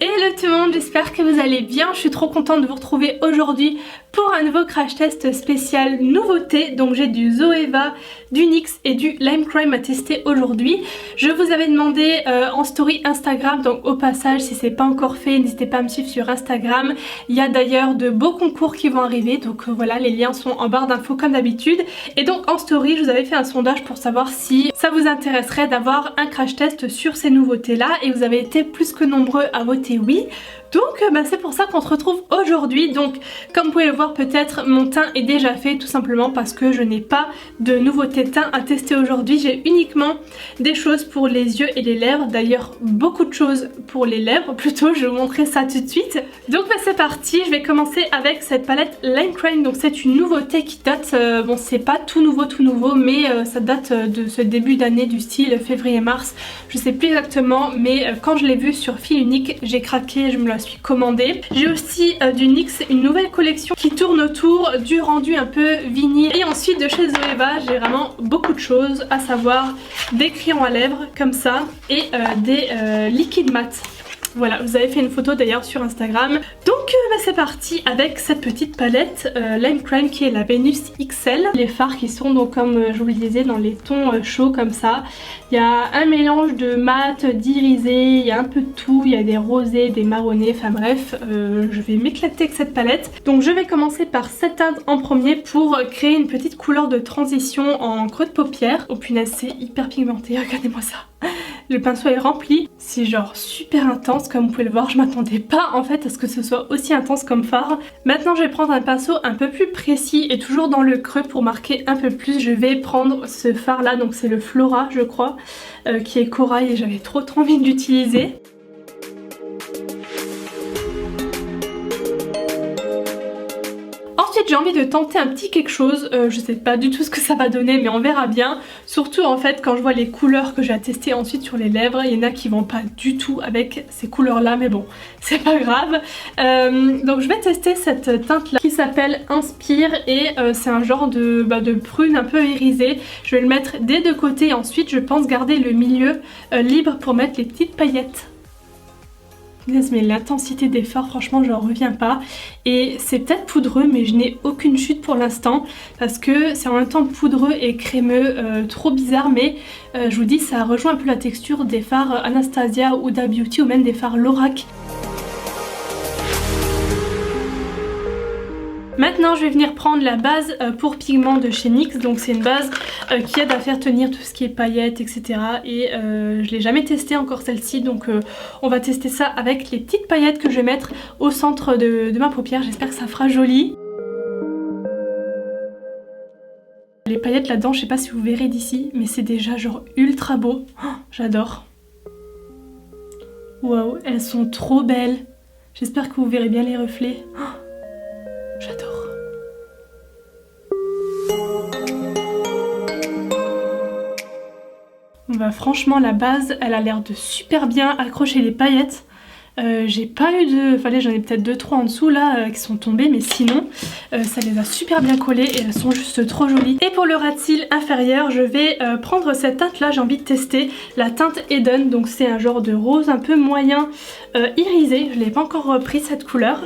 Hello tout le monde, j'espère que vous allez bien. Je suis trop contente de vous retrouver aujourd'hui pour un nouveau crash test spécial nouveauté. Donc j'ai du Zoeva, du NYX et du Lime Crime à tester aujourd'hui. Je vous avais demandé en story Instagram, donc au passage si c'est pas encore fait, n'hésitez pas à me suivre sur Instagram. Il y a d'ailleurs de beaux concours qui vont arriver, donc voilà, les liens sont en barre d'infos comme d'habitude. Et donc en story, je vous avais fait un sondage pour savoir si ça vous intéresserait d'avoir un crash test sur ces nouveautés là, et vous avez été plus que nombreux à voter oui. Donc c'est pour ça qu'on se retrouve aujourd'hui. Donc comme vous pouvez le voir, peut-être mon teint est déjà fait, tout simplement parce que je n'ai pas de nouveauté teint à tester aujourd'hui. J'ai uniquement des choses pour les yeux et les lèvres, d'ailleurs beaucoup de choses pour les lèvres plutôt, je vais vous montrer ça tout de suite. Donc c'est parti, je vais commencer avec cette palette Lime Crime. Donc c'est une nouveauté qui date, bon c'est pas tout nouveau mais ça date de ce début d'année, du style février-mars, je sais plus exactement, mais quand je l'ai vu sur Fil Unique, j'ai craqué, je me la suis commandée. J'ai aussi du NYX, une nouvelle collection qui tourne autour du rendu un peu vinyle. Et ensuite de chez Zoeva, j'ai vraiment beaucoup de choses, à savoir des crayons à lèvres comme ça et des liquides mat. Voilà, vous avez fait une photo d'ailleurs sur Instagram. Donc c'est parti avec cette petite palette Lime Crime qui est la Venus XL. Les fards qui sont donc comme je vous le disais dans les tons chauds comme ça. Il y a un mélange de mat, d'irisé, il y a un peu de tout, il y a des rosés, des marronnés, enfin bref, je vais m'éclater avec cette palette. Donc je vais commencer par cette teinte en premier pour créer une petite couleur de transition en creux de paupière. Oh punaise, c'est hyper pigmenté, regardez-moi ça. Le pinceau est rempli, c'est genre super intense comme vous pouvez le voir, je m'attendais pas en fait à ce que ce soit aussi intense comme fard. Maintenant je vais prendre un pinceau un peu plus précis et toujours dans le creux pour marquer un peu plus. Je vais prendre ce fard là, donc c'est le Flora je crois, qui est corail et j'avais trop envie de l'utiliser. Ensuite j'ai envie de tenter un petit quelque chose, je sais pas du tout ce que ça va donner mais on verra bien. Surtout en fait quand je vois les couleurs que j'ai à tester ensuite sur les lèvres, il y en a qui vont pas du tout avec ces couleurs là, mais bon c'est pas grave. Donc je vais tester cette teinte là qui s'appelle Inspire et c'est un genre de prune un peu irisée. Je vais le mettre des deux côtés, ensuite je pense garder le milieu libre pour mettre les petites paillettes. Mais l'intensité des fards, franchement j'en reviens pas. Et c'est peut-être poudreux mais je n'ai aucune chute pour l'instant parce que c'est en même temps poudreux et crémeux, trop bizarre, mais je vous dis ça rejoint un peu la texture des fards Anastasia ou Huda Beauty ou même des fards Lorac. Maintenant je vais venir prendre la base pour pigments de chez NYX, donc c'est une base qui aide à faire tenir tout ce qui est paillettes etc. Et je l'ai jamais testé encore celle-ci, donc on va tester ça avec les petites paillettes que je vais mettre au centre de ma paupière, j'espère que ça fera joli. Les paillettes là-dedans, je sais pas si vous verrez d'ici, mais c'est déjà genre ultra beau, oh, j'adore. Waouh, elles sont trop belles, j'espère que vous verrez bien les reflets. Oh, j'adore. Franchement la base elle a l'air de super bien accrocher les paillettes. J'ai pas eu de... Enfin j'en ai peut-être 2-3 en dessous là qui sont tombées, mais sinon ça les a super bien collées et elles sont juste trop jolies. Et pour le ras de cils inférieur, je vais prendre cette teinte là, j'ai envie de tester la teinte Eden, donc c'est un genre de rose un peu moyen irisé, je l'ai pas encore pris cette couleur.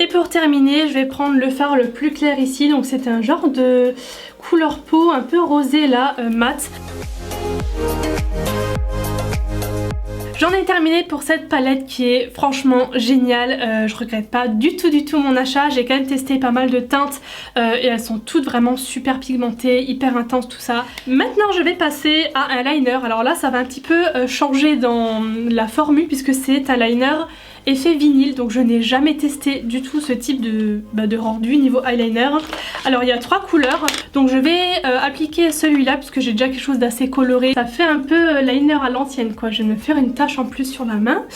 Et pour terminer, je vais prendre le fard le plus clair ici, donc c'est un genre de couleur peau un peu rosé là, mat. J'en ai terminé pour cette palette qui est franchement géniale, je regrette pas du tout mon achat. J'ai quand même testé pas mal de teintes et elles sont toutes vraiment super pigmentées, hyper intenses tout ça. Maintenant je vais passer à un liner, alors là ça va un petit peu changer dans la formule puisque c'est un liner effet vinyle, donc je n'ai jamais testé du tout ce type de rendu niveau eyeliner. Alors il y a 3 couleurs, donc je vais appliquer celui-là puisque j'ai déjà quelque chose d'assez coloré. Ça fait un peu liner à l'ancienne quoi, je vais me faire une tache en plus sur la main.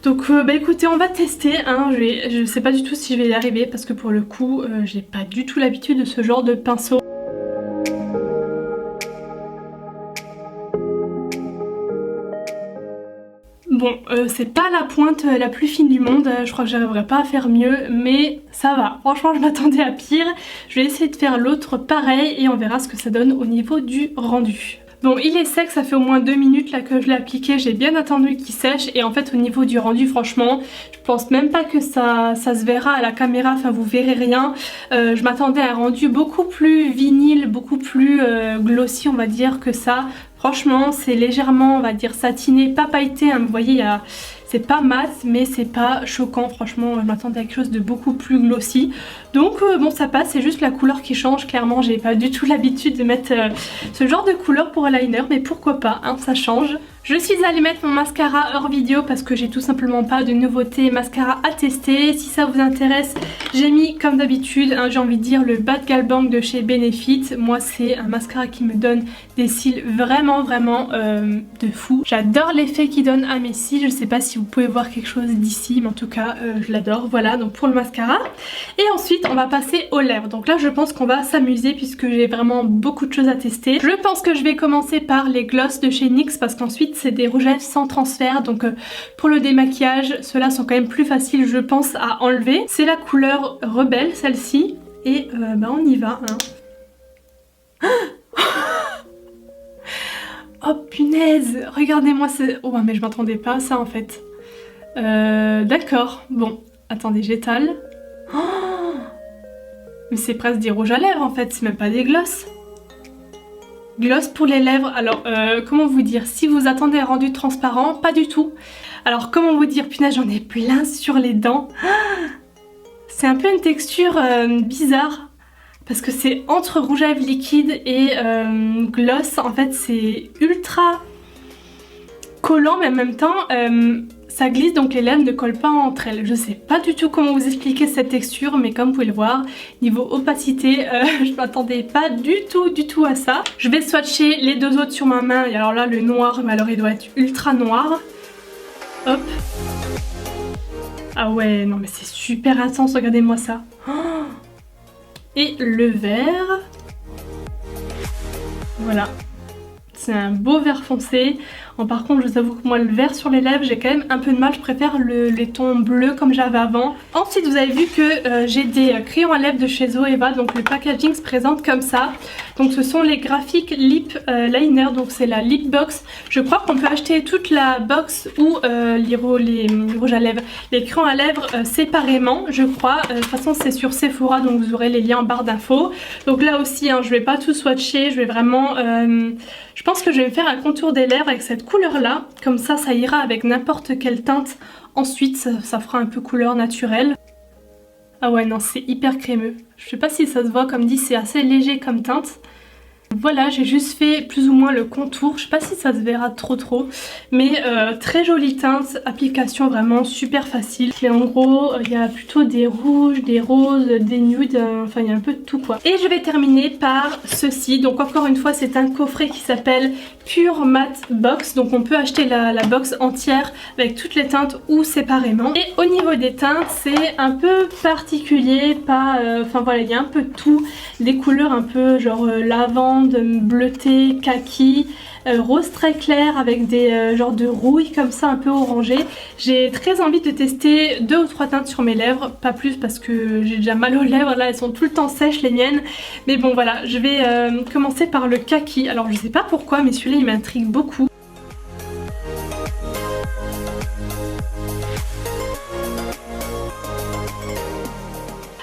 Donc écoutez, on va tester, hein. Je sais pas du tout si je vais y arriver parce que pour le coup j'ai pas du tout l'habitude de ce genre de pinceau. Bon, c'est pas la pointe la plus fine du monde, je crois que j'arriverai pas à faire mieux, mais ça va. Franchement, je m'attendais à pire. Je vais essayer de faire l'autre pareil et on verra ce que ça donne au niveau du rendu. Bon, il est sec, ça fait au moins 2 minutes là que je l'ai appliqué, j'ai bien attendu qu'il sèche et en fait au niveau du rendu, franchement, je pense même pas que ça se verra à la caméra, enfin vous verrez rien. Je m'attendais à un rendu beaucoup plus vinyle, beaucoup plus glossy on va dire que ça. Franchement, c'est légèrement, on va dire, satiné, pas pailleté, hein, vous voyez, c'est pas mat, mais c'est pas choquant, franchement, je m'attendais à quelque chose de beaucoup plus glossy. Donc bon, ça passe, c'est juste la couleur qui change, clairement, j'ai pas du tout l'habitude de mettre ce genre de couleur pour eyeliner, mais pourquoi pas, hein, ça change. Je suis allée mettre mon mascara hors vidéo parce que j'ai tout simplement pas de nouveautés mascara à tester. Si ça vous intéresse, j'ai mis comme d'habitude, hein, j'ai envie de dire, le Bad Gal Bang de chez Benefit. Moi c'est un mascara qui me donne des cils vraiment de fou. J'adore l'effet qu'il donne à mes cils, je sais pas si vous pouvez voir quelque chose d'ici, mais en tout cas je l'adore. Voilà, donc pour le mascara. Et ensuite on va passer aux lèvres. Donc là je pense qu'on va s'amuser puisque j'ai vraiment beaucoup de choses à tester. Je pense que je vais commencer par les gloss de chez NYX parce qu'ensuite c'est des rouges à lèvres sans transfert, donc pour le démaquillage ceux-là sont quand même plus faciles je pense à enlever. C'est la couleur Rebelle celle-ci et bah on y va hein. Oh punaise, regardez-moi ce... Oh mais je m'attendais pas à ça en fait. D'accord, bon, attendez j'étale. Oh, mais c'est presque des rouges à lèvres en fait, c'est même pas des gloss. Gloss pour les lèvres, alors comment vous dire, si vous attendez un rendu transparent, pas du tout. Alors comment vous dire, punaise j'en ai plein sur les dents. C'est un peu une texture bizarre parce que c'est entre rouge à lèvres liquide et gloss, en fait c'est ultra collant mais en même temps ça glisse donc les lèvres ne collent pas entre elles. Je sais pas du tout comment vous expliquer cette texture mais comme vous pouvez le voir, niveau opacité, je m'attendais pas du tout à ça. Je vais swatcher les deux autres sur ma main et alors là le noir, mais alors il doit être ultra noir. Hop. Ah ouais, non mais c'est super intense, regardez-moi ça. Oh. Et le vert. Voilà. C'est un beau vert foncé. Bon, par contre je vous avoue que moi le vert sur les lèvres j'ai quand même un peu de mal, je préfère les tons bleus comme j'avais avant. Ensuite vous avez vu que j'ai des crayons à lèvres de chez Zoeva, donc le packaging se présente comme ça. Donc ce sont les graphiques lip liner, donc c'est la lip box. Je crois qu'on peut acheter toute la box ou les rouges à lèvres, les crayons à lèvres séparément je crois. De toute façon c'est sur Sephora donc vous aurez les liens en barre d'infos. Donc là aussi hein, je vais pas tout swatcher, je vais vraiment... je pense que je vais me faire un contour des lèvres avec cette couleur là, comme ça ira avec n'importe quelle teinte. Ensuite ça fera un peu couleur naturelle. Ah ouais non c'est hyper crémeux, je sais pas si ça se voit, comme dit c'est assez léger comme teinte. Voilà, j'ai juste fait plus ou moins le contour, je sais pas si ça se verra trop, mais très jolie teinte, application vraiment super facile. Et en gros, il y a plutôt des rouges, des roses, des nudes, enfin il y a un peu de tout quoi. Et je vais terminer par ceci, donc encore une fois c'est un coffret qui s'appelle Pure Matte Box, donc on peut acheter la box entière avec toutes les teintes ou séparément. Et au niveau des teintes, c'est un peu particulier, pas, enfin voilà, il y a un peu de tout, des couleurs un peu genre lavande, bleuté, kaki, rose très clair avec des genres de rouille comme ça un peu orangé. J'ai très envie de tester 2 ou 3 teintes sur mes lèvres, pas plus parce que j'ai déjà mal aux lèvres, là elles sont tout le temps sèches les miennes. Mais bon voilà, je vais commencer par le kaki. Alors je sais pas pourquoi mais celui-là il m'intrigue beaucoup.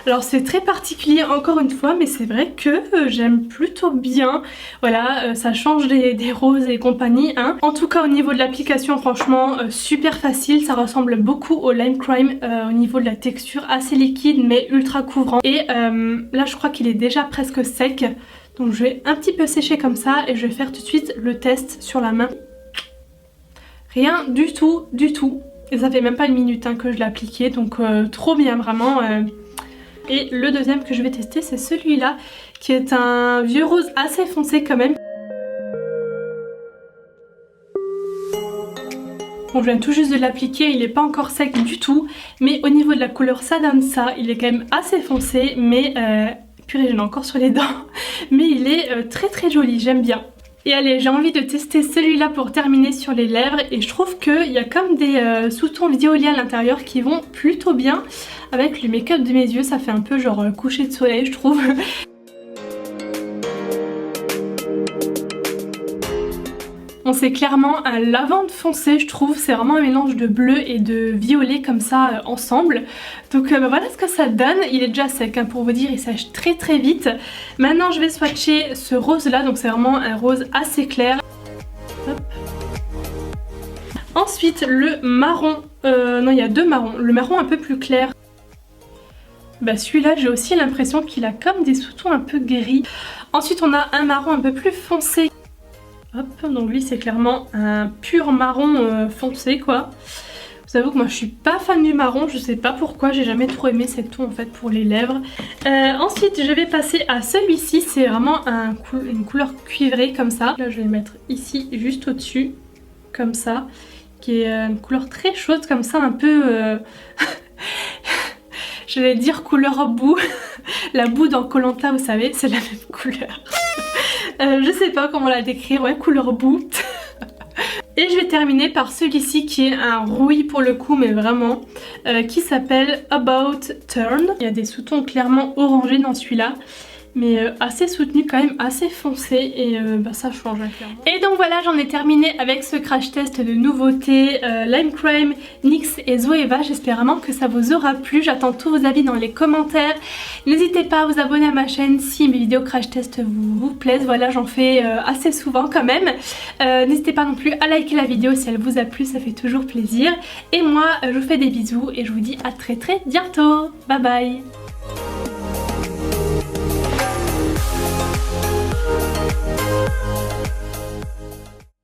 Alors c'est très particulier encore une fois mais c'est vrai que j'aime plutôt bien. Voilà, ça change des roses et compagnie hein. En tout cas au niveau de l'application franchement super facile, ça ressemble beaucoup au Lime Crime au niveau de la texture, assez liquide mais ultra couvrant. Et là je crois qu'il est déjà presque sec. Donc je vais un petit peu sécher comme ça et je vais faire tout de suite le test sur la main. Rien du tout. Et ça fait même pas une minute hein, que je l'ai appliqué donc trop bien vraiment. Et le deuxième que je vais tester c'est celui-là qui est un vieux rose assez foncé quand même. Bon je viens tout juste de l'appliquer, il n'est pas encore sec du tout. Mais au niveau de la couleur ça donne ça, il est quand même assez foncé mais... purée j'en ai encore sur les dents. Mais il est très joli, j'aime bien. Et allez, j'ai envie de tester celui-là pour terminer sur les lèvres et je trouve qu'il y a comme des sous-tons violet à l'intérieur qui vont plutôt bien avec le make-up de mes yeux, ça fait un peu genre coucher de soleil je trouve. Bon, c'est clairement un lavande foncé, je trouve. C'est vraiment un mélange de bleu et de violet comme ça ensemble. Donc bah, voilà ce que ça donne. Il est déjà sec hein, pour vous dire, il sèche très très vite. Maintenant je vais swatcher ce rose là, donc c'est vraiment un rose assez clair. Hop. Ensuite le marron, non il y a deux marrons, le marron un peu plus clair. Bah celui-là j'ai aussi l'impression qu'il a comme des sous-tons un peu gris. Ensuite on a un marron un peu plus foncé. Hop, donc lui c'est clairement un pur marron foncé quoi. Vous savez que moi je suis pas fan du marron, je sais pas pourquoi, j'ai jamais trop aimé cette ton en fait pour les lèvres. Ensuite je vais passer à celui-ci, c'est vraiment une couleur cuivrée comme ça. Là je vais le mettre ici juste au dessus, comme ça, qui est une couleur très chaude comme ça, un peu... je vais dire couleur boue, la boue dans Koh Lanta vous savez, c'est la même couleur. Je sais pas comment la décrire, ouais couleur boue. Et je vais terminer par celui-ci qui est un rouille pour le coup mais vraiment qui s'appelle About Turn. Il y a des sous-tons clairement orangés dans celui-là mais assez soutenu quand même, assez foncé et bah, ça change clairement. Et donc voilà, j'en ai terminé avec ce crash test de nouveautés Lime Crime, NYX et Zoeva. J'espère vraiment que ça vous aura plu, j'attends tous vos avis dans les commentaires. N'hésitez pas à vous abonner à ma chaîne si mes vidéos crash test vous plaisent, voilà j'en fais assez souvent quand même. N'hésitez pas non plus à liker la vidéo si elle vous a plu, ça fait toujours plaisir. Et moi je vous fais des bisous et je vous dis à très bientôt, bye bye.